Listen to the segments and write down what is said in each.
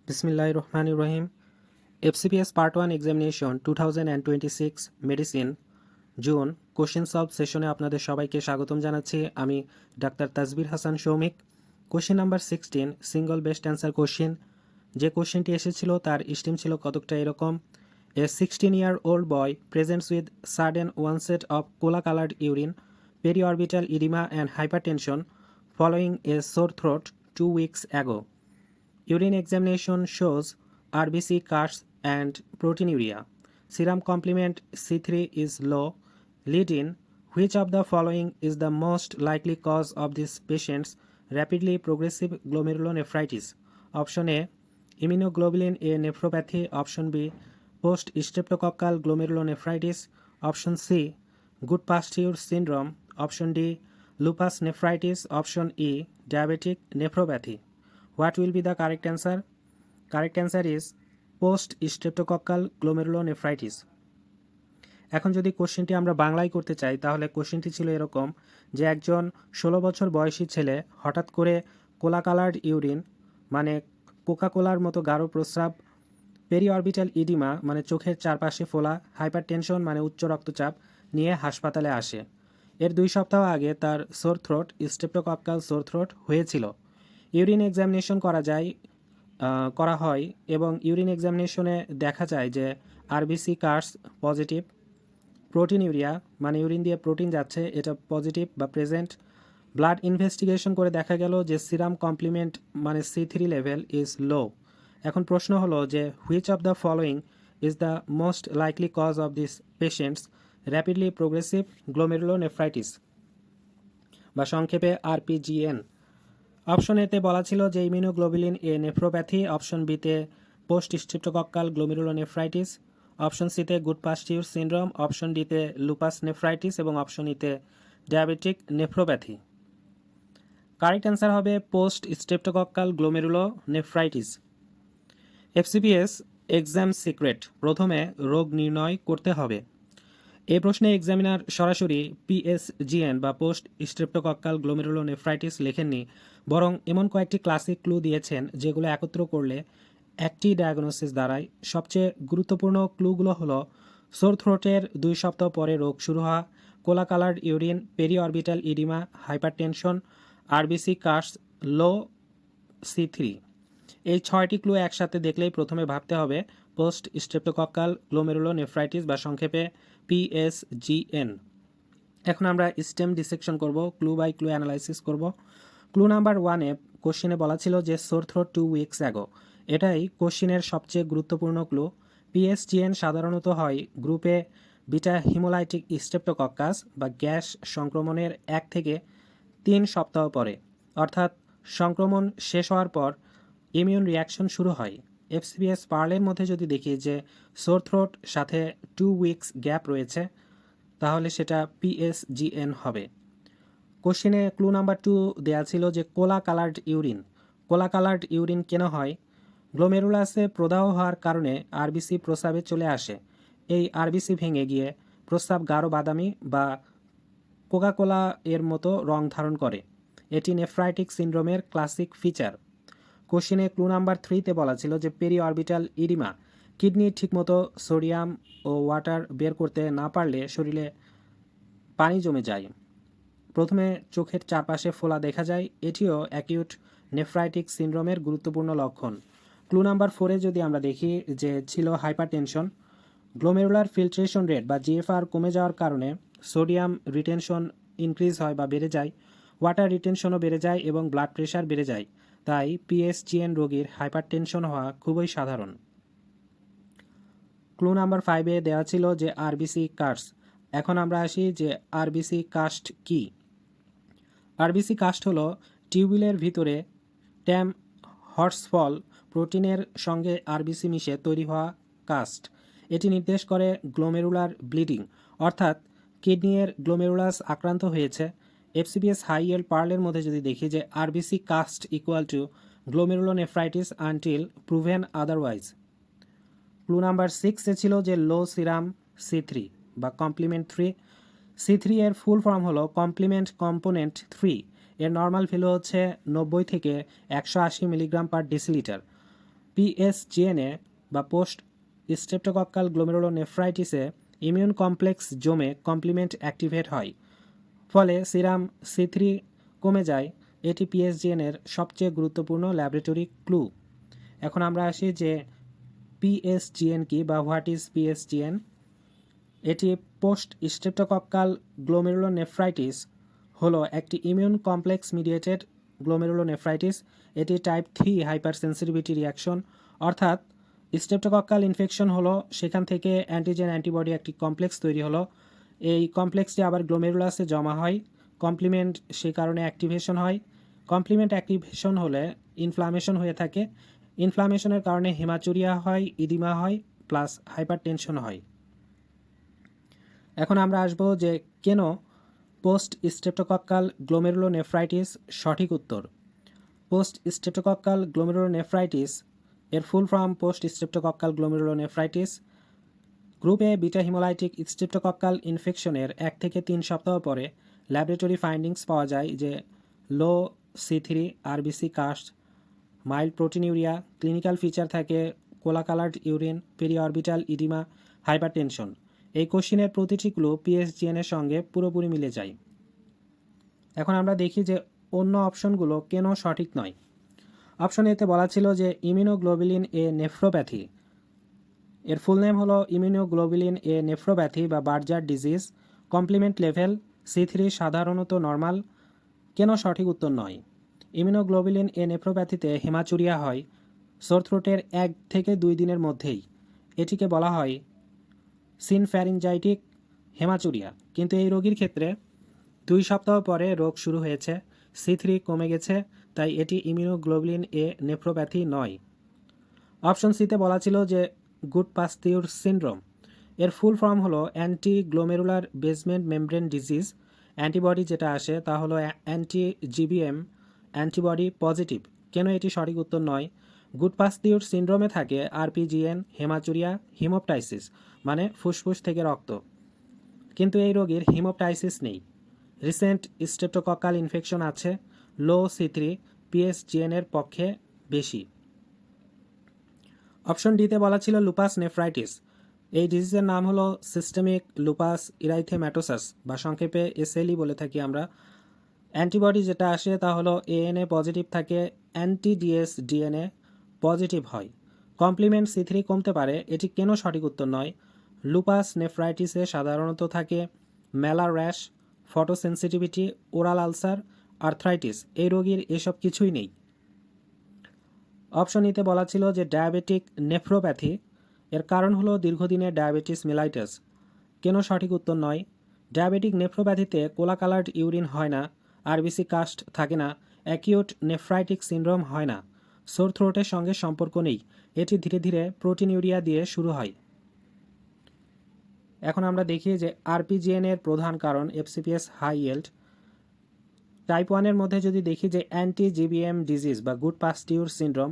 Bismillahir Rahmanir Rahim. FCPS Part 1 Examination 2026 medicine June question solve সেশনে আপনাদের সবাইকে স্বাগতম জানাচ্ছি। আমি doctor Tajbir Hasan Soumik. Question number 16 single best answer question. যে কোশ্চেনটি এসেছিল তার স্টেম ছিল কতকটা এরকম: এ 16-year-old boy presents with sudden onset of cola-colored urine, periorbital edema and hypertension following a sore throat 2 weeks ago. Urine examination shows RBC casts and proteinuria. Serum complement C3 is low. Lead in: which of the following is the most likely cause of this patient's rapidly progressive glomerulonephritis? Option A, immunoglobulin A nephropathy. Option B, post streptococcal glomerulonephritis. Option C, Goodpasture syndrome. Option D, lupus nephritis. Option E, diabetic nephropathy. What will be the correct answer? Correct answer is post streptococcal glomerulonephritis. এখন যদি কোশ্চেনটি আমরা বাংলায় করতে চাই তাহলে কোশ্চেনটি ছিল এরকম যে একজন 16 বছর বয়সী ছেলে হঠাৎ করে কোলা কালার্ড ইউরিন মানে কোকাকোলার মতো গাঢ় প্রস্রাব, পেরিঅরবিটাল ইডিমা মানে চোখের চারপাশে ফোলা, হাইপারটেনশন মানে উচ্চ রক্তচাপ নিয়ে হাসপাতালে আসে। এর 2 সপ্তাহ আগে তার সোর থ্রোট স্ট্রেপ্টোকক্কাল সোর থ্রোট হয়েছিল। ইউরিন এক্সামিনেশন করা হয় এবং ইউরিন এক্সামিনেশনে দেখা যায় যে আরবিসি কার্স পজিটিভ, প্রোটিনিউরিয়া মানে ইউরিন দিয়ে প্রোটিন যাচ্ছে এটা পজিটিভ বা প্রেজেন্ট। ব্লাড ইনভেস্টিগেশন করে দেখা গেল যে সিরাম কমপ্লিমেন্ট মানে C3 লেভেল ইজ লো। এখন প্রশ্ন হলো যে which of the following is the most likely cause of this patient's rapidly progressive glomerulonephritis বা সংক্ষেপে RPGN। অপশন এতে বলা ছিল যে ইমিউনোগ্লোবুলিন এ নেফ্রোপ্যাথি, অপশন বিতে পোস্ট স্ট্রেপ্টোকক্কাল গ্লোমেরুলোনেফ্রাইটিস, অপশন সিতে গুডপাস্টিউর সিনড্রোম, অপশন ডিতে লুপাস নেফ্রাইটিস এবং অপশন ইতে ডায়াবেটিক নেফ্রোপ্যাথি। কারেক্ট অ্যান্সার হবে post streptococcal glomerulonephritis. FCPS exam secret, প্রথমে রোগ নির্ণয় করতে হবে। এই প্রশ্নে এক্সামিনার সরাসরি PSGN বা পোস্ট স্ট্রেপ্টোকক্কাল গ্লোমেরুলোনেফ্রাইটিস লেখেননি, বরং এমন কয়েকটি ক্লাসিক ক্লু দিয়েছেন যেগুলো একত্র করলে একটি ডায়াগনোসিস দাঁড়ায়। সবচেয়ে গুরুত্বপূর্ণ ক্লুগুলো হলো সোর থ্রোটের 2 সপ্তাহ পরে রোগ শুরু হওয়া, cola coloured urine, periorbital oedema, hypertension, RBC cast, low C3। এই 6টি ক্লু একসাথে দেখলেই প্রথমে ভাবতে হবে পোস্ট স্ট্রেপ্টোকক্কাল গ্লোমেরুলোনেফ্রাইটিস বা সংক্ষেপে PSGN। এখন আমরা স্টেম ডিসেকশন করব, ক্লু বাই ক্লু অ্যানালাইসিস করব। ক্লু নাম্বার 1-এ কোশ্চিনে বলা ছিল যে সোর থ্রোট 2 উইকস অ্যাগো। এটাই কোশ্চিনের সবচেয়ে গুরুত্বপূর্ণ ক্লু। PSGN সাধারণত হয় গ্রুপে বিটা হিমোলাইটিক স্ট্রেপ্টোকক্কাস বা গ্যাস সংক্রমণের 1 থেকে 3 সপ্তাহ পরে, অর্থাৎ সংক্রমণ শেষ হওয়ার পর ইমিউন রিয়াকশন শুরু হয়। FCPS পার্লের মধ্যে যদি দেখি যে সোর থ্রোট সাথে 2 উইকস গ্যাপ রয়েছে তাহলে সেটা PSGN হবে। কোশ্চেনে ক্লু নাম্বার 2 দেয়া ছিল যে কোলা কালার্ড ইউরিন। কোলা কালার্ড ইউরিন কেন হয়? গ্লোমেরুলাসে প্রদাহ হওয়ার কারণে আরবিসি প্রস্রাবে চলে আসে। এই আরবিসি ভেঙে গিয়ে প্রস্রাব গাঢ় বাদামি বা কোকাকোলা এর মতো রং ধারণ করে। এটি নেফ্রাইটিক সিনড্রোমের ক্লাসিক ফিচার। কোশ্চেনে ক্লু নাম্বার 3-তে বলা ছিল যে পেরিঅরবিটাল ইডিমা, কিডনি ঠিকমতো সোডিয়াম ও ওয়াটার বের করতে না পারলে শরীরে পানি জমে যায়। প্রথমে চোখের চারপাশে ফোলা দেখা যায়, এটিও অ্যাকিউট নেফ্রাইটিক সিনড্রোমের গুরুত্বপূর্ণ লক্ষণ। ক্লু নাম্বার 4-এ যদি আমরা দেখি যে ছিল হাইপারটেনশন। গ্লোমেরুলার ফিল্ট্রেশন রেট বা GFR কমে যাওয়ার কারণে সোডিয়াম রিটেনশন ইনক্রিজ হয় বা বেড়ে যায়, ওয়াটার রিটেনশনও বেড়ে যায় এবং ব্লাড প্রেশার বেড়ে যায়। তাই PSGN রোগীর হাইপারটেনশন হওয়া খুবই সাধারণ। ক্লু নাম্বার 5-এ দেওয়া ছিল যে আরবিসি কাস্ট। এখন আমরা আসি যে আরবিসি কাস্ট কি। আরবিসি কাস্ট হলো টিউবিলের ভিতরে ট্যাম হর্সফল প্রোটিনের সঙ্গে আরবিসি মিশে তৈরি হওয়া কাস্ট। এটি নির্দেশ করে গ্লোমেরুলার ব্লিডিং, অর্থাৎ কিডনির গ্লোমেরুলাস আক্রান্ত হয়েছে। FCPS হাই ইয়েল্ড পার্লের মধ্যে যদি দেখি যে RBC cast equal to glomerulonephritis until proven otherwise. Clue number 6-এ ছিল যে লো সিরাম C3 বা কমপ্লিমেন্ট 3। C3 এর ফুল ফর্ম হলো কমপ্লিমেন্ট কম্পোনেন্ট 3। এর নর্মাল ভ্যালু হচ্ছে 90 থেকে 180 মিলিগ্রাম পার ডেসিলিটার। পিএসজিএনএ বা পোস্ট স্ট্রেপ্টোকক্কাল গ্লোমেরুলোনেফ্রাইটিসে ইমিউন কমপ্লেক্স জমে কমপ্লিমেন্ট অ্যাক্টিভেট হয়, ফলে সিরাম C3 কমে যায়। এটি পিএসজিএনের সবচেয়ে গুরুত্বপূর্ণ ল্যাবরেটরি ক্লু। এখন আমরা আসি যে পিএসজিএন কি বা হোয়াট ইজ পিএসজিএন। এটি পোস্ট স্ট্রেপ্টোকক্কাল গ্লোমেরুলোনেফ্রাইটিস হলো একটি ইমিউন কমপ্লেক্স মিডিয়েটেড গ্লোমেরুলোনেফ্রাইটিস। এটি টাইপ 3 হাইপার সেন্সিটিভিটি রিয়াকশন, অর্থাৎ স্ট্রেপ্টোকক্কাল ইনফেকশন হলো, সেখান থেকে অ্যান্টিজেন অ্যান্টিবডি একটি কমপ্লেক্স তৈরি হলো। এই কমপ্লেক্সটি আবার গ্লোমেরুলাসে জমা হয়, কমপ্লিমেন্ট সেই কারণে অ্যাক্টিভেশন হয়। কমপ্লিমেন্ট অ্যাক্টিভেশন হলে ইনফ্লামেশন হয়ে থাকে, ইনফ্লামেশনের কারণে হেমাচুরিয়া হয়, ইদিমা হয়, প্লাস হাইপারটেনশন হয়। এখন আমরা আসবো যে কেন পোস্ট স্ট্রেপ্টোকক্কাল গ্লোমেরুলোনেফ্রাইটিস সঠিক উত্তর। পোস্ট স্ট্রেপ্টোকক্কাল গ্লোমেরুলোনেফ্রাইটিস এর full form post streptococcal glomerulonephritis. Group A beta haemolytic streptococcal ইনফেকশনের 1 থেকে 3 সপ্তাহ পরে ল্যাবরেটরি ফাইন্ডিংস পাওয়া যায় যে low C3, RBC cast, mild proteinuria, clinical feature থাকে cola coloured urine, periorbital oedema, hypertension. এই কোশ্চিনের প্রতিটি ক্লু পিএসজিএনের সঙ্গে পুরোপুরি মিলে যায়। এখন আমরা দেখি যে অন্য অপশনগুলো কেন সঠিক নয়। অপশন এতে বলা ছিল যে ইমিউনোগ্লোবুলিন এ নেফ্রোপ্যাথি, এর ফুল নেম হলো ইমিউনোগ্লোবুলিন এ নেফ্রোপ্যাথি বা Berger disease, complement level C3 সাধারণত নর্মাল। কেন সঠিক উত্তর নয়। ইমিউনোগ্লোবুলিন এ নেফ্রোপ্যাথিতে হেমাচুরিয়া হয় সোর থ্রোটের 1 থেকে 2 দিনের মধ্যেই। এটিকে বলা হয় সিনফ্যারিঞ্জাইটিক হেমাচুরিয়া, কিন্তু এই রোগীর ক্ষেত্রে 2 সপ্তাহ পরে রোগ শুরু হয়েছে, C3 কমে গেছে, তাই এটি ইমিউনোগ্লোবুলিন এ নেফ্রোপ্যাথি নয়। অপশন সিতে বলা ছিল যে গুড পাস্তিউর সিনড্রোম, এর ফুল ফর্ম হলো anti glomerular basement membrane disease. Antibody যেটা আসে তা হলো অ্যান্টি জিবিএম অ্যান্টিবডি পজিটিভ। কেন এটি সঠিক উত্তর নয়। গুড পাস্তিউর সিনড্রোমে থাকে আরপিজিএন, হেমাচুরিয়া, হিমোপটাইসিস মানে ফুসফুস থেকে রক্ত, কিন্তু এই রোগীর হিমোপটাইসিস নেই। রিসেন্ট স্ট্রেপ্টোকক্কাল ইনফেকশন আছে, লো C3 পিএসজিএন এর পক্ষে বেশি। অপশন ডিতে বলা ছিল লুপাস নেফ্রাইটিস, এই ডিজিজের নাম হলো সিস্টেমিক লুপাস ইরাইথেম্যাটোসাস বা সংক্ষেপে SLE বলে থাকি আমরা। অ্যান্টিবডি যেটা আসে তা হলো ANA পজিটিভ থাকে, অ্যান্টি ডিএস ডিএনএ পজিটিভ হয়, কমপ্লিমেন্ট C3 কমতে পারে। এটি কেন সঠিক উত্তর নয়। লুপাস নেফ্রাইটিসে সাধারণত থাকে মেলার র্যাশ, ফটোসেন্সিটিভিটি, ওরাল আলসার, আর্থ্রাইটিস। এই রোগীর এসব কিছুই নেই। অপশন ইতে বলা ছিল যে ডায়াবেটিক নেফ্রোপ্যাথি, এর কারণ হলো দীর্ঘদিনের ডায়াবেটিস মেলাইটাস। কেন সঠিক উত্তর নয়। ডায়াবেটিক নেফ্রোপ্যাথিতে কোলা কালার্ড ইউরিন হয় না, আরবিসি কাস্ট থাকে না, অ্যাকিউট নেফ্রাইটিক সিনড্রোম হয় না, সোর থ্রোটের সঙ্গে সম্পর্ক নেই, এটি ধীরে ধীরে প্রোটিনিউরিয়া দিয়ে শুরু হয়। এখন আমরা দেখি যে আরপিজিএন এর প্রধান কারণ FCPS হাই ইয়েল্ড। টাইপ 1 এর মধ্যে যদি দেখি যে অ্যান্টি জিবিএম ডিজিজ বা গুড পাস্টিউর সিনড্রোম,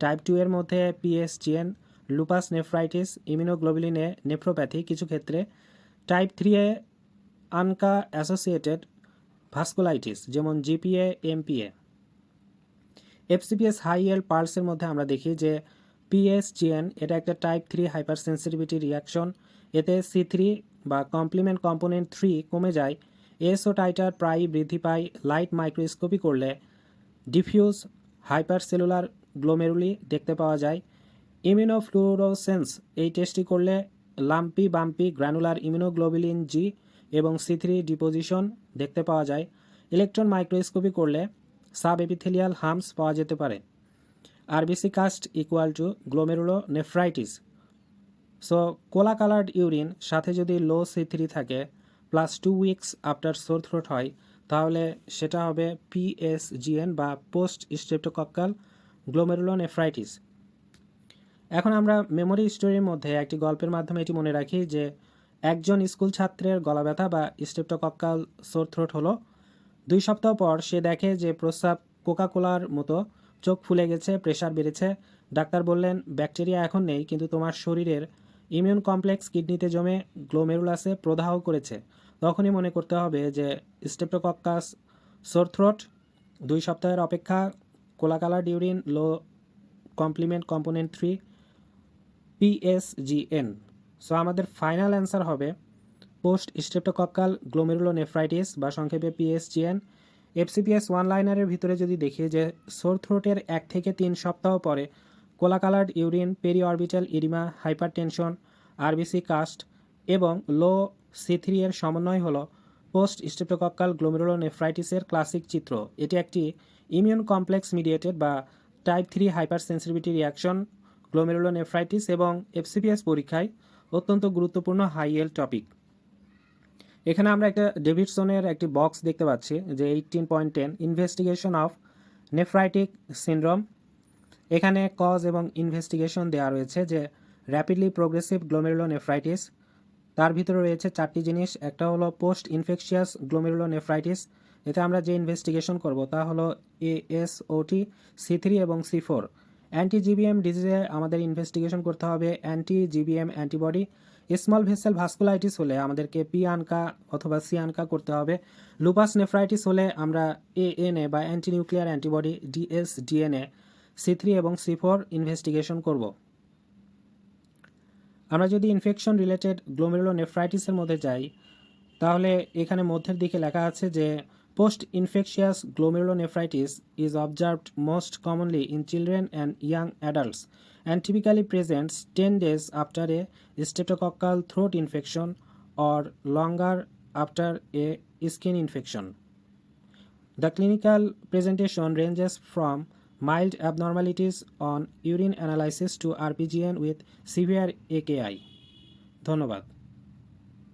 টাইপ 2 এর মধ্যে PSGN, lupus nephritis, immunoglobulin A nephropathy, কিছু ক্ষেত্রে টাইপ 3 এ আনকা অ্যাসোসিয়েটেড ভাস্কুলাইটিস যেমন GPA, MPA. FCPS high yield পার্লসের মধ্যে আমরা দেখি যে পিএসজিএন এটা একটা টাইপ 3 হাইপার সেন্সিটিভিটি রিয়াকশন, এতে C3 বা কমপ্লিমেন্ট কম্পোনেন্ট 3 কমে যায়, এসও টাইটার প্রায়ই বৃদ্ধি পায়। লাইট মাইক্রোস্কোপি করলে ডিফিউজ হাইপারসেলুলার গ্লোমেরুলি দেখতে পাওয়া যায়। ইমিউনোফ্লুরোসেন্স এই টেস্টটি করলে lumpy bumpy granular immunoglobulin G এবং C3 ডিপোজিশন দেখতে পাওয়া যায়। ইলেকট্রন মাইক্রোস্কোপি করলে সাব এপিথেলিয়াল হামস পাওয়া যেতে পারে। RBC cast equal to glomerulonephritis. So cola coloured urine সাথে যদি লো C3 থাকে plus 2 weeks after sore throat হয়, তাহলে সেটা হবে পিএসজিএন বা পোস্ট স্ট্রেপ্টোকক্কাল গ্লোমেরুলোনেফ্রাইটিস। এখন আমরা মেমোরি স্টোরির মধ্যে একটি গল্পের মাধ্যমে এটি মনে রাখি যে একজন স্কুল ছাত্রের গলা ব্যথা বা স্ট্রেপ্টোকক্কাল সোর থ্রোট হলো। 2 সপ্তাহ পর সে দেখে যে প্রস্রাব কোকাকোলার মতো, চোখ ফুলে গেছে, প্রেশার বেড়েছে। ডাক্তার বললেন ব্যাকটেরিয়া এখন নেই, কিন্তু তোমার শরীরের ইমিউন কমপ্লেক্স কিডনিতে জমে গ্লোমেরুলাসে প্রদাহ করেছে। তখনই মনে করতে হবে যে স্ট্রেপ্টোকক্কাস সোর থ্রোট, 2 সপ্তাহের অপেক্ষা, কোলা কালার ইউরিন, লো কমপ্লিমেন্ট কম্পোনেন্ট 3 PSGN। সো আমাদের ফাইনাল অ্যান্সার হবে পোস্ট স্ট্রেপ্টোকক্কাল গ্লোমেরুলোনেফ্রাইটিস বা সংক্ষেপে PSGN। FCPS ওয়ান লাইনারের ভিতরে যদি দেখি যে সোর থ্রোটের 1 থেকে 3 সপ্তাহ পরে cola coloured urine, periorbital oedema, hypertension, RBC cast এবং লো C3 এর সমন্বয় হলো পোস্ট স্ট্রেপ্টোকক্কাল গ্লোমেরুলোনেফ্রাইটিসের ক্লাসিক চিত্র। এটি একটি ইমিউন কমপ্লেক্স মিডিয়েটেড বা type 3 hyper sensitivity reaction glomerulonephritis এবং FCPS পরীক্ষায় অত্যন্ত গুরুত্বপূর্ণ হাই ইয়েল্ড টপিক। এখানে আমরা একটা ডেভিডসনের একটি বক্স দেখতে পাচ্ছি যে 18.10 ইনভেস্টিগেশন অফ নেফ্রাইটিক সিনড্রোম। এখানে কজ এবং ইনভেস্টিগেশন দেওয়া রয়েছে যে র্যাপিডলি প্রোগ্রেসিভ গ্লোমেরুলোনেফ্রাইটিস, তার ভিতরে রয়েছে 4টি জিনিস। একটা হলো পোস্ট ইনফেকশিয়াস গ্লোমেরুলোনেফ্রাইটিস, এতে আমরা যে ইনভেস্টিগেশন করব তা হলো ASOT, C3 এবং C4। অ্যান্টি GBM ডিজিজে আমাদের ইনভেস্টিগেশন করতে হবে anti GBM antibody. Small vessel vasculitis হলে আমাদেরকে P-ANCA অথবা C-ANCA করতে হবে। লুপাস নেফ্রাইটিস হলে আমরা ANA বা anti nuclear antibody DSDNA, C3 এবং C4 ইনভেস্টিগেশন করব। আমরা যদি ইনফেকশন রিলেটেড গ্লোমেরুলোনেফ্রাইটিসের মধ্যে যাই তাহলে এখানে মধ্যের দিকে লেখা আছে যে post infectious glomerulonephritis is observed most commonly in children and young adults and typically presents 10 days after a streptococcal throat infection or longer after a skin infection. The clinical presentation ranges from mild abnormalities on urine analysis to RPGN with severe AKI. ধন্যবাদ।